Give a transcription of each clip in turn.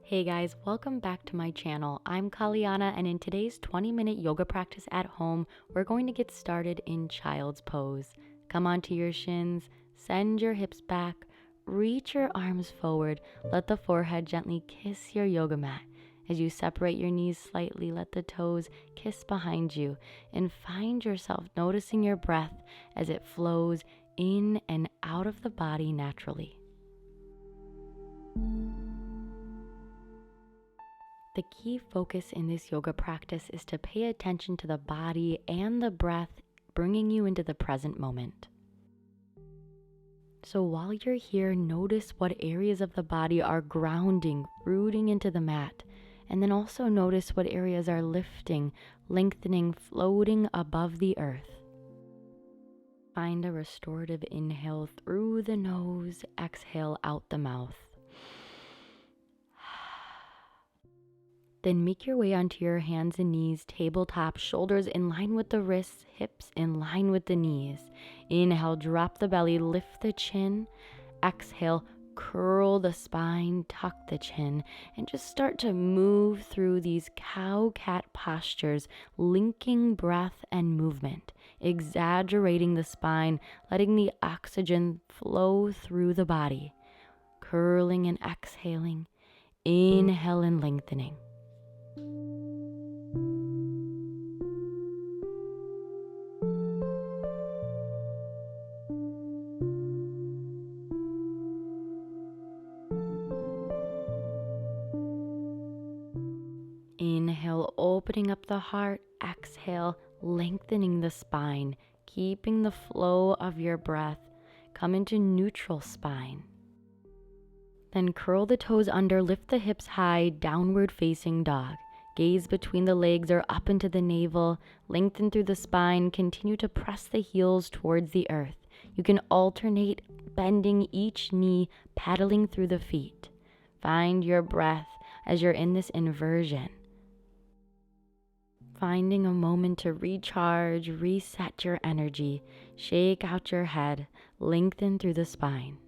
Hey guys, welcome back to my channel. I'm Kaliana, and in today's 20-minute yoga practice at home, we're going to get started in child's pose. Come onto your shins, send your hips back, reach your arms forward, let the forehead gently kiss your yoga mat. As you separate your knees slightly, let the toes kiss behind you, and find yourself noticing your breath as it flows in and out of the body naturally. The key focus in this yoga practice is to pay attention to the body and the breath, bringing you into the present moment. So while you're here, notice what areas of the body are grounding, rooting into the mat, and then also notice what areas are lifting, lengthening, floating above the earth. Find a restorative inhale through the nose, exhale out the mouth. Then make your way onto your hands and knees, tabletop, shoulders in line with the wrists, hips in line with the knees. Inhale, drop the belly, lift the chin. Exhale, curl the spine, tuck the chin, and just start to move through these cow-cat postures, linking breath and movement, exaggerating the spine, letting the oxygen flow through the body. Curling and exhaling, inhale and lengthening. Inhale, opening up the heart. Exhale, lengthening the spine, keeping the flow of your breath. Come into neutral spine. Then curl the toes under, lift the hips high, downward facing dog. Gaze between the legs or up into the navel. Lengthen through the spine. Continue to press the heels towards the earth. You can alternate bending each knee, paddling through the feet. Find your breath as you're in this inversion. Finding a moment to recharge, reset your energy, shake out your head, lengthen through the spine.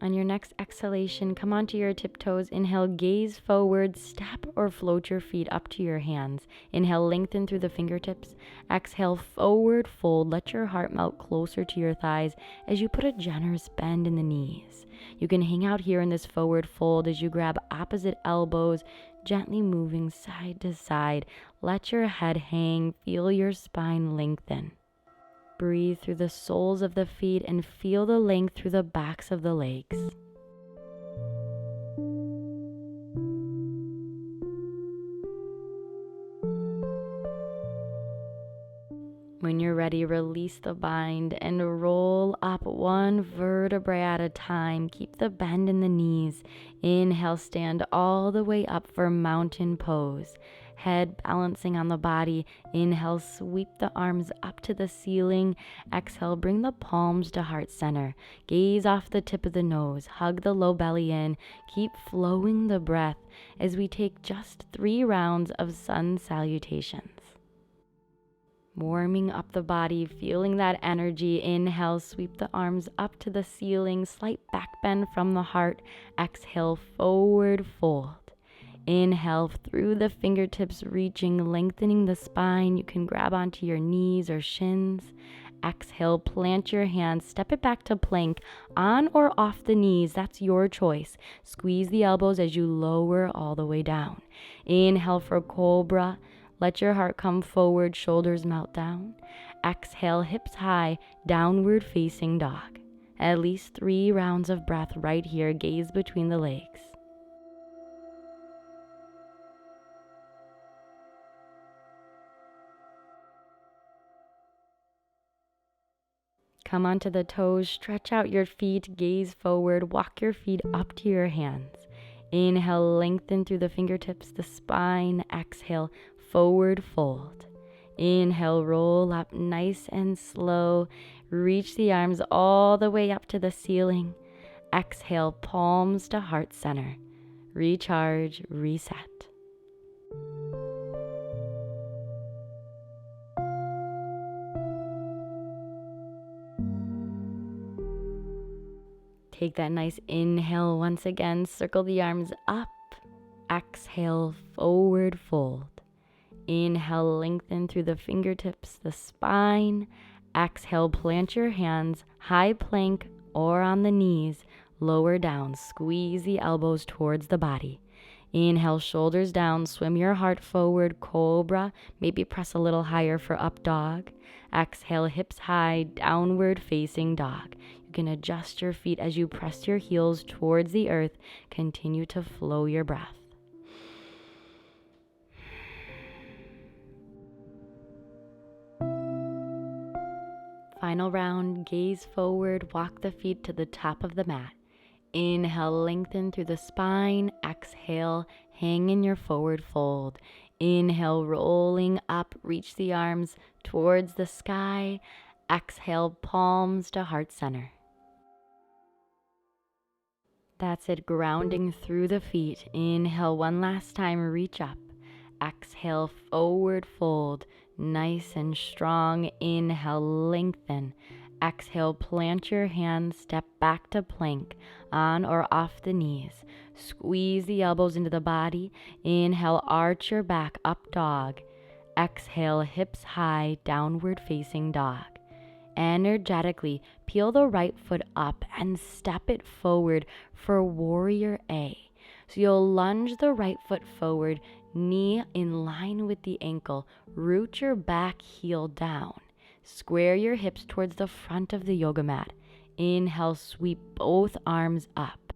On your next exhalation, come onto your tiptoes. Inhale, gaze forward, step or float your feet up to your hands. Inhale, lengthen through the fingertips. Exhale, forward fold. Let your heart melt closer to your thighs as you put a generous bend in the knees. You can hang out here in this forward fold as you grab opposite elbows, gently moving side to side. Let your head hang, feel your spine lengthen. Breathe through the soles of the feet and feel the length through the backs of the legs. When you're ready, release the bind and roll up one vertebrae at a time. Keep the bend in the knees. Inhale, stand all the way up for mountain pose. Head balancing on the body. Inhale, sweep the arms up to the ceiling. Exhale, bring the palms to heart center. Gaze off the tip of the nose. Hug the low belly in. Keep flowing the breath as we take just 3 rounds of sun salutations. Warming up the body, feeling that energy. Inhale, sweep the arms up to the ceiling, slight back bend from the heart. Exhale, forward fold. Inhale through the fingertips, reaching, lengthening the spine. You can grab onto your knees or shins. Exhale, plant your hands, step it back to plank, on or off the knees, that's your choice. Squeeze the elbows as you lower all the way down. Inhale for cobra. Let your heart come forward, shoulders melt down. Exhale, hips high, downward facing dog. At least 3 rounds of breath right here, gaze between the legs. Come onto the toes, stretch out your feet, gaze forward, walk your feet up to your hands. Inhale, lengthen through the fingertips, the spine. Exhale, forward fold. Inhale, roll up nice and slow. Reach the arms all the way up to the ceiling. Exhale, palms to heart center. Recharge, reset. Take that nice inhale once again. Circle the arms up. Exhale, forward fold. Inhale, lengthen through the fingertips, the spine. Exhale, plant your hands, high plank or on the knees. Lower down, squeeze the elbows towards the body. Inhale, shoulders down, swim your heart forward, cobra. Maybe press a little higher for up dog. Exhale, hips high, downward facing dog. You can adjust your feet as you press your heels towards the earth. Continue to flow your breath. Final round, gaze forward, walk the feet to the top of the mat. Inhale, lengthen through the spine. Exhale, hang in your forward fold. Inhale, rolling up, reach the arms towards the sky. Exhale, palms to heart center. That's it, grounding through the feet. Inhale one last time, reach up. Exhale, forward fold, nice and strong. Inhale, lengthen. Exhale, plant your hands, step back to plank, on or off the knees. Squeeze the elbows into the body. Inhale, arch your back, up dog. Exhale, hips high, downward facing dog. Energetically, peel the right foot up and step it forward for warrior A. So you'll lunge the right foot forward, knee in line with the ankle, root your back heel down. Square your hips towards the front of the yoga mat. Inhale, sweep both arms up.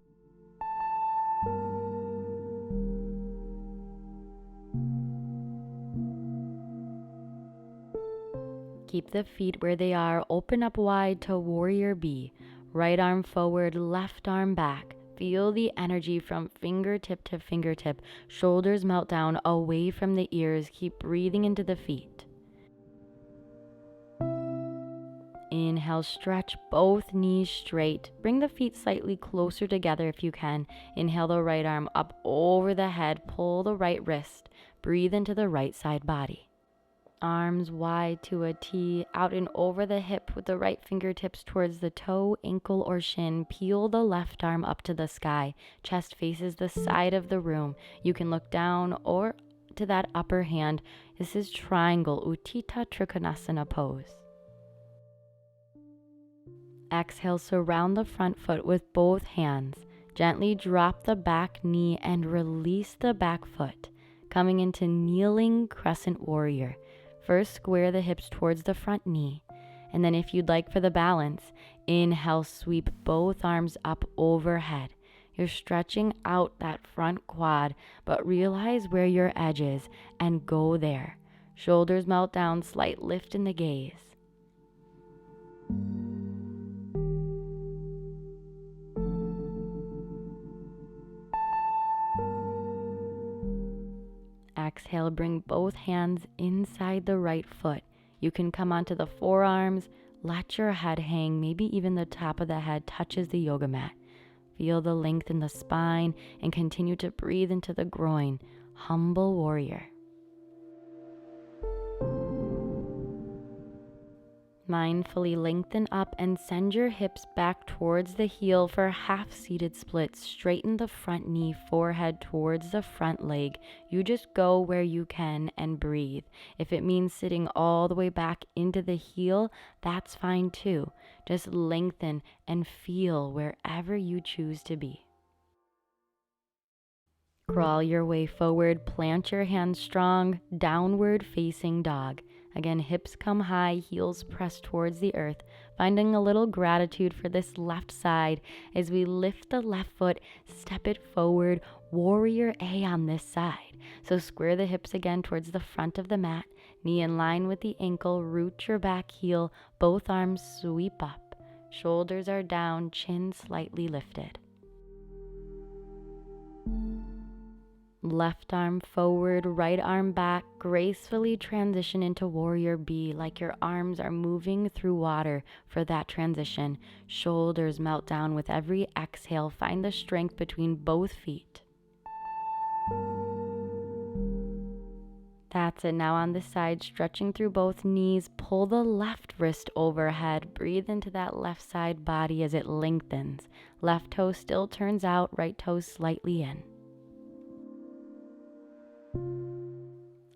Keep the feet where they are, open up wide to warrior B. Right arm forward, left arm back. Feel the energy from fingertip to fingertip. Shoulders melt down away from the ears. Keep breathing into the feet. Inhale, stretch both knees straight. Bring the feet slightly closer together if you can. Inhale the right arm up over the head. Pull the right wrist. Breathe into the right side body. Arms wide to a T, out and over the hip with the right fingertips towards the toe, ankle, or shin. Peel the left arm up to the sky. Chest faces the side of the room. You can look down or to that upper hand. This is triangle, Utthita Trikonasana pose. Exhale, surround the front foot with both hands. Gently drop the back knee and release the back foot. Coming into kneeling crescent warrior. First, square the hips towards the front knee. And then if you'd like for the balance, inhale, sweep both arms up overhead. You're stretching out that front quad, but realize where your edge is and go there. Shoulders melt down, slight lift in the gaze. Exhale, bring both hands inside the right foot. You can come onto the forearms, let your head hang, maybe even the top of the head touches the yoga mat. Feel the length in the spine and continue to breathe into the groin. Humble warrior. Mindfully lengthen up and send your hips back towards the heel for half-seated splits. Straighten the front knee, forehead towards the front leg. You just go where you can and breathe. If it means sitting all the way back into the heel, that's fine too. Just lengthen and feel wherever you choose to be. Crawl your way forward, plant your hands strong, downward facing dog. Again, hips come high, heels press towards the earth, finding a little gratitude for this left side as we lift the left foot, step it forward, warrior A on this side. So square the hips again towards the front of the mat, knee in line with the ankle, root your back heel, both arms sweep up. Shoulders are down, chin slightly lifted. Left arm forward, right arm back, gracefully transition into warrior B like your arms are moving through water for that transition. Shoulders melt down with every exhale. Find the strength between both feet. That's it. Now on this side, stretching through both knees, pull the left wrist overhead. Breathe into that left side body as it lengthens. Left toe still turns out, right toe slightly in.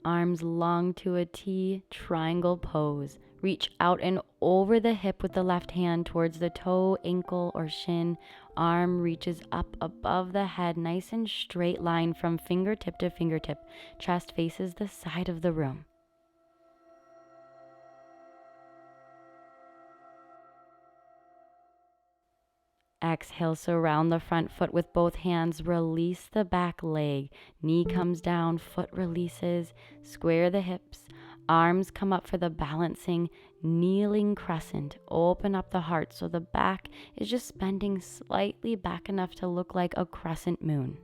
Arms long to a T, triangle pose. Reach out and over the hip with the left hand towards the toe, ankle, or shin. Arm reaches up above the head, nice and straight line from fingertip to fingertip. Chest faces the side of the room. Exhale, surround the front foot with both hands. Release the back leg. Knee comes down, foot releases. Square the hips. Arms come up for the balancing, kneeling crescent. Open up the heart so the back is just bending slightly back enough to look like a crescent moon.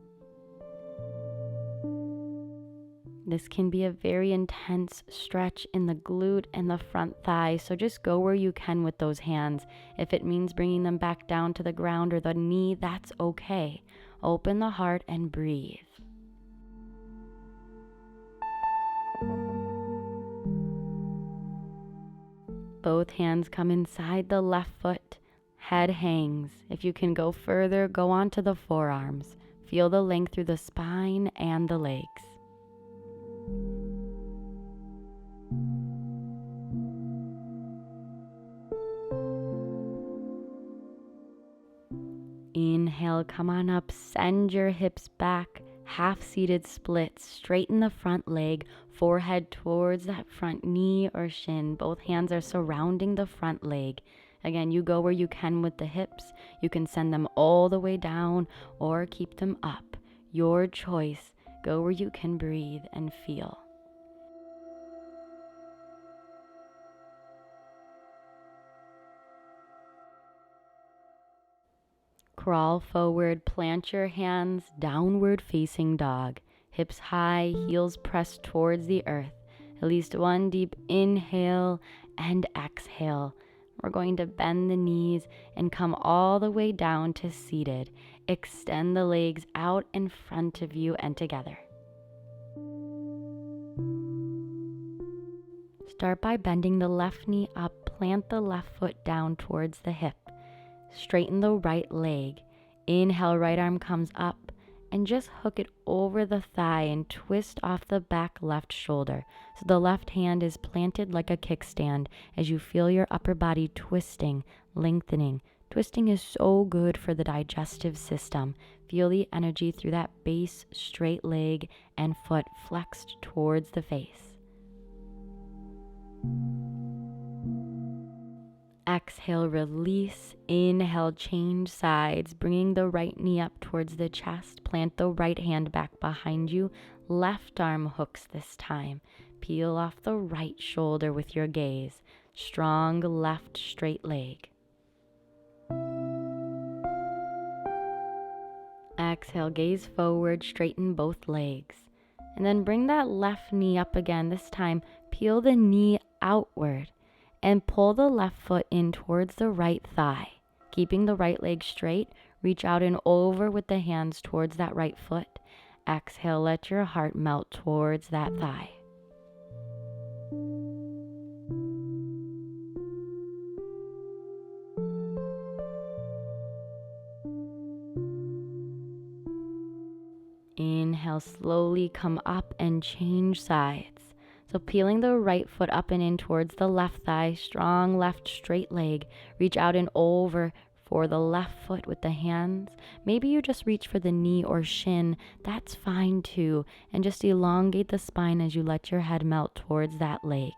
This can be a very intense stretch in the glute and the front thigh, so just go where you can with those hands. If it means bringing them back down to the ground or the knee, that's okay. Open the heart and breathe. Both hands come inside the left foot. Head hangs. If you can go further, go onto the forearms. Feel the length through the spine and the legs. Inhale, come on up, send your hips back, half-seated splits, straighten the front leg, forehead towards that front knee or shin. Both hands are surrounding the front leg. Again, you go where you can with the hips. You can send them all the way down or keep them up. Your choice. Go where you can breathe and feel. Crawl forward, plant your hands, downward facing dog. Hips high, heels pressed towards the earth. At least one deep inhale and exhale. We're going to bend the knees and come all the way down to seated. Extend the legs out in front of you and together. Start by bending the left knee up, plant the left foot down towards the hip. Straighten the right leg. Inhale, right arm comes up and just hook it over the thigh and twist off the back left shoulder. So the left hand is planted like a kickstand as you feel your upper body twisting, lengthening. Twisting is so good for the digestive system. Feel the energy through that base, straight leg and foot flexed towards the face. Exhale, release. Inhale, change sides, bringing the right knee up towards the chest. Plant the right hand back behind you. Left arm hooks this time. Peel off the right shoulder with your gaze. Strong left straight leg. Exhale, gaze forward, straighten both legs. And then bring that left knee up again. This time, peel the knee outward and pull the left foot in towards the right thigh. Keeping the right leg straight, reach out and over with the hands towards that right foot. Exhale, let your heart melt towards that thigh. Inhale, slowly come up and change sides. So peeling the right foot up and in towards the left thigh, strong left straight leg. Reach out and over for the left foot with the hands. Maybe you just reach for the knee or shin. That's fine too. And just elongate the spine as you let your head melt towards that leg.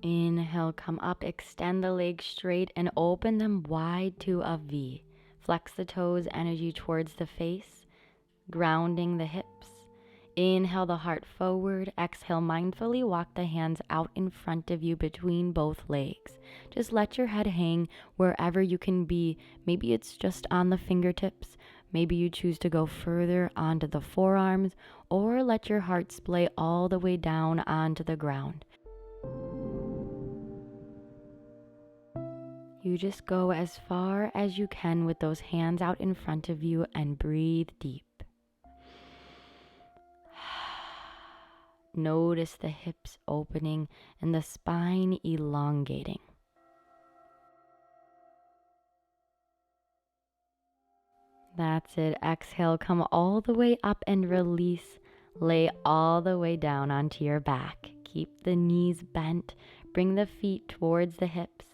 Inhale, come up, extend the legs straight and open them wide to a V. Flex the toes, energy towards the face, grounding the hips. Inhale the heart forward. Exhale, mindfully walk the hands out in front of you between both legs. Just let your head hang wherever you can be. Maybe it's just on the fingertips. Maybe you choose to go further onto the forearms, or let your heart splay all the way down onto the ground. You just go as far as you can with those hands out in front of you and breathe deep. Notice the hips opening and the spine elongating. That's it. Exhale, come all the way up and release. Lay all the way down onto your back. Keep the knees bent. Bring the feet towards the hips.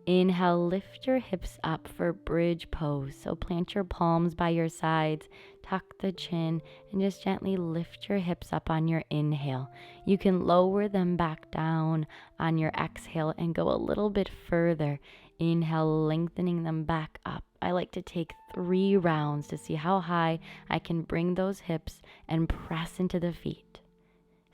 Inhale, lift your hips up for bridge pose. So plant your palms by your sides, tuck the chin, and just gently lift your hips up on your inhale. You can lower them back down on your exhale and go a little bit further. Inhale, lengthening them back up. I like to take 3 rounds to see how high I can bring those hips and press into the feet.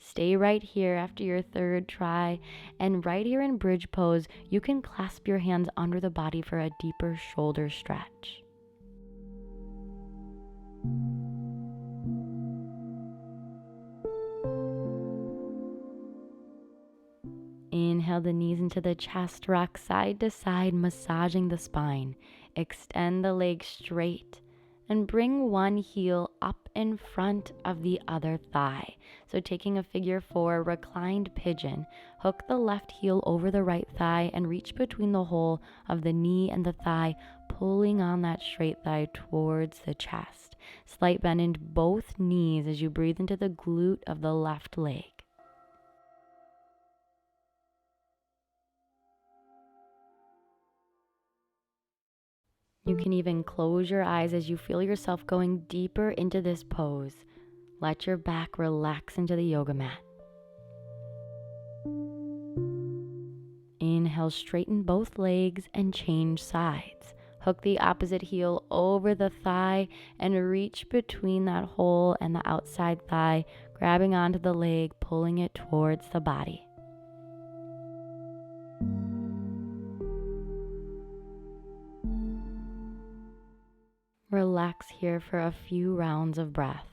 Stay right here after your 3rd try, and right here in bridge pose, you can clasp your hands under the body for a deeper shoulder stretch. Inhale the knees into the chest, rock side to side, massaging the spine. Extend the legs straight and bring one heel up in front of the other thigh. So taking a figure 4, reclined pigeon, hook the left heel over the right thigh and reach between the hole of the knee and the thigh, pulling on that straight thigh towards the chest. Slight bend in both knees as you breathe into the glute of the left leg. You can even close your eyes as you feel yourself going deeper into this pose. Let your back relax into the yoga mat. Inhale, straighten both legs and change sides. Hook the opposite heel over the thigh and reach between that hole and the outside thigh, grabbing onto the leg, pulling it towards the body. Relax here for a few rounds of breath.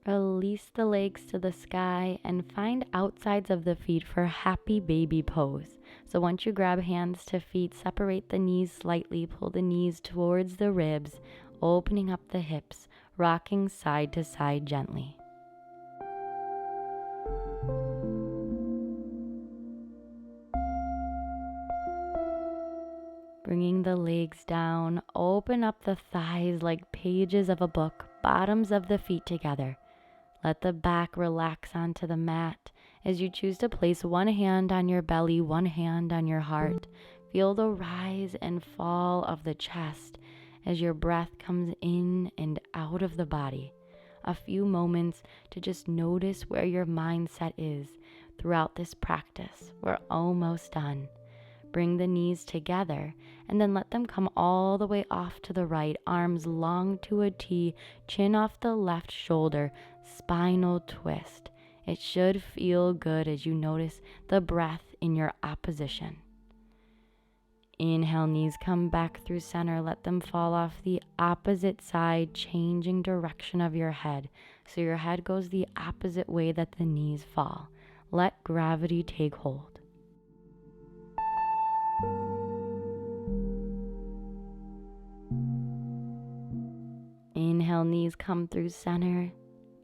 Release the legs to the sky and find outsides of the feet for happy baby pose. So once you grab hands to feet, separate the knees slightly, pull the knees towards the ribs, opening up the hips, rocking side to side gently. Bringing the legs down, open up the thighs like pages of a book, bottoms of the feet together. Let the back relax onto the mat as you choose to place one hand on your belly, one hand on your heart. Feel the rise and fall of the chest as your breath comes in and out of the body. A few moments to just notice where your mindset is throughout this practice. We're almost done. Bring the knees together and then let them come all the way off to the right, arms long to a T, chin off the left shoulder, spinal twist. It should feel good as you notice the breath in your opposition. Inhale, knees come back through center. Let them fall off the opposite side, changing direction of your head. So your head goes the opposite way that the knees fall. Let gravity take hold. Inhale, knees come through center.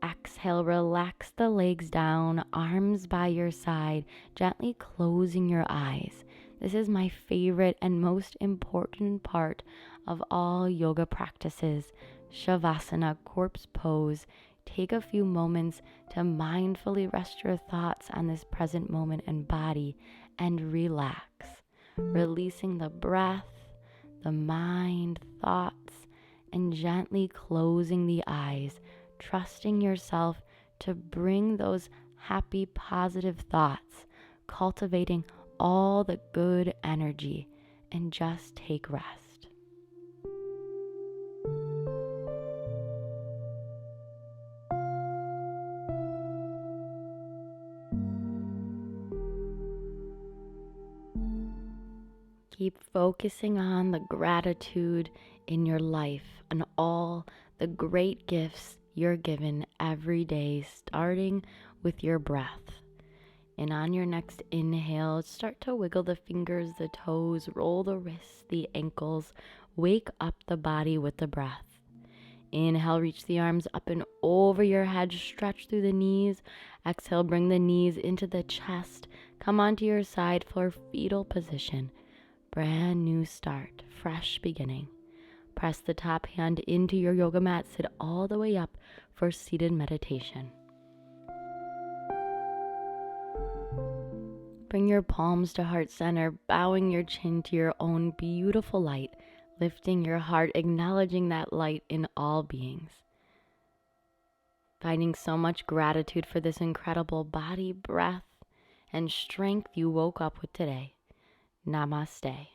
Exhale, relax the legs down, arms by your side, gently closing your eyes. This is my favorite and most important part of all yoga practices, Shavasana, corpse pose. Take a few moments to mindfully rest your thoughts on this present moment and body and relax, releasing the breath, the mind, thoughts, and gently closing the eyes, trusting yourself to bring those happy, positive thoughts, cultivating all the good energy, and just take rest. Keep focusing on the gratitude in your life and all the great gifts you're given every day, starting with your breath. And on your next inhale, start to wiggle the fingers, the toes, roll the wrists, the ankles, wake up the body with the breath. Inhale, reach the arms up and over your head, stretch through the knees. Exhale, bring the knees into the chest. Come onto your side for fetal position. Brand new start, fresh beginning. Press the top hand into your yoga mat, sit all the way up for seated meditation. Bring your palms to heart center, bowing your chin to your own beautiful light, lifting your heart, acknowledging that light in all beings. Finding so much gratitude for this incredible body, breath, and strength you woke up with today. Namaste.